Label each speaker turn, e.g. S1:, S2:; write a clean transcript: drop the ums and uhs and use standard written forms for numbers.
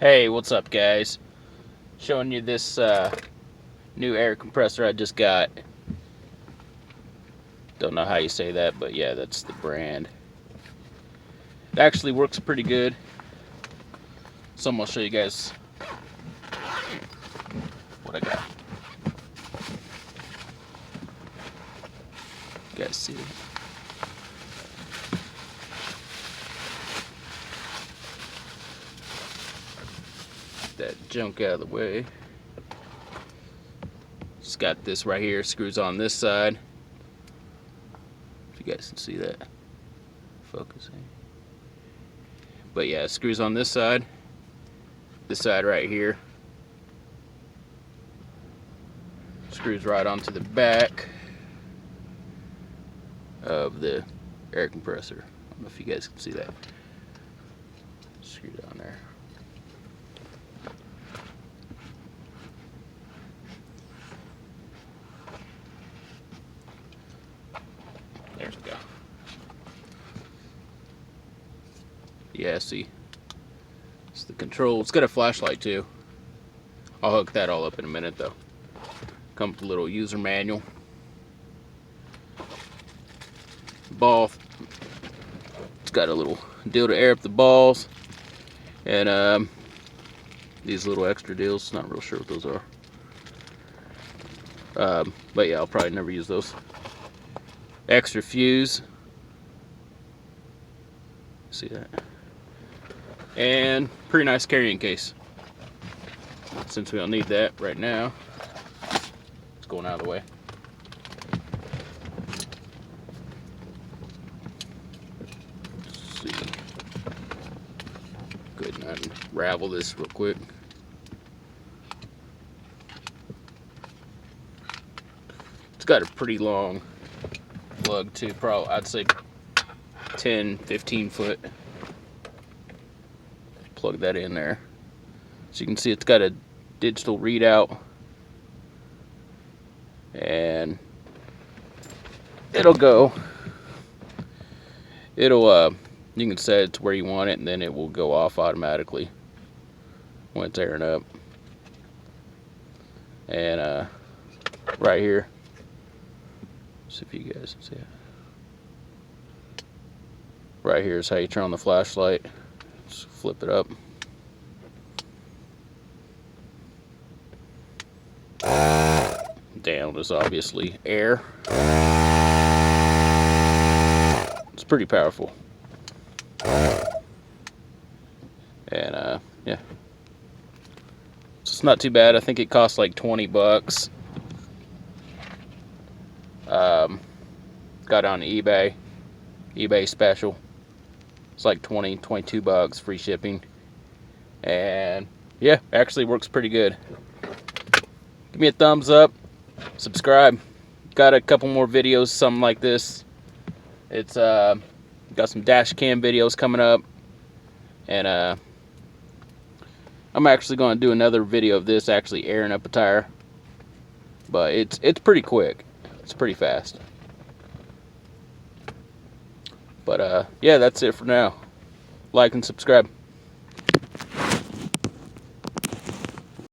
S1: Hey, what's up guys? Showing you this new air compressor I just got. Don't know how you say that, but yeah, that's the brand. It actually works pretty good. So I'm gonna show you guys what I got. You guys see it? That junk out of the way. Just got this right here, screws on this side. If you guys can see that. Focusing. But yeah, screws on this side right here. Screws right onto the back of the air compressor. I don't know if you guys can see that. Screw it on there. There we go. Yeah, see, it's the control. It's got a flashlight too. I'll hook that all up in a minute though. Comes with a little user manual. Ball. It's got a little deal to air up the balls, and these little extra deals. Not real sure what those are. But yeah, I'll probably never use those. Extra fuse. See that? And pretty nice carrying case. Since we don't need that right now, it's going out of the way. Let's see. Go ahead and unravel this real quick. It's got a pretty long plug too, probably I'd say 10-15 foot. Plug that in there. So you can see it's got a digital readout, and it'll you can set it to where you want it, and then it will go off automatically when it's airing up. And right here, see if you guys can see it. Right here is how you turn on the flashlight. Just flip it up. Down is obviously air. It's pretty powerful. And yeah, it's not too bad. I think it costs like 20 bucks. Got on eBay special. It's like 22 bucks, free shipping. And yeah, actually works pretty good. Give me a thumbs up, subscribe. Got a couple more videos, something like this. It's got some dash cam videos coming up, and I'm actually going to do another video of this actually airing up a tire. But it's pretty quick. It's pretty fast. But yeah, that's it for now. Like and subscribe.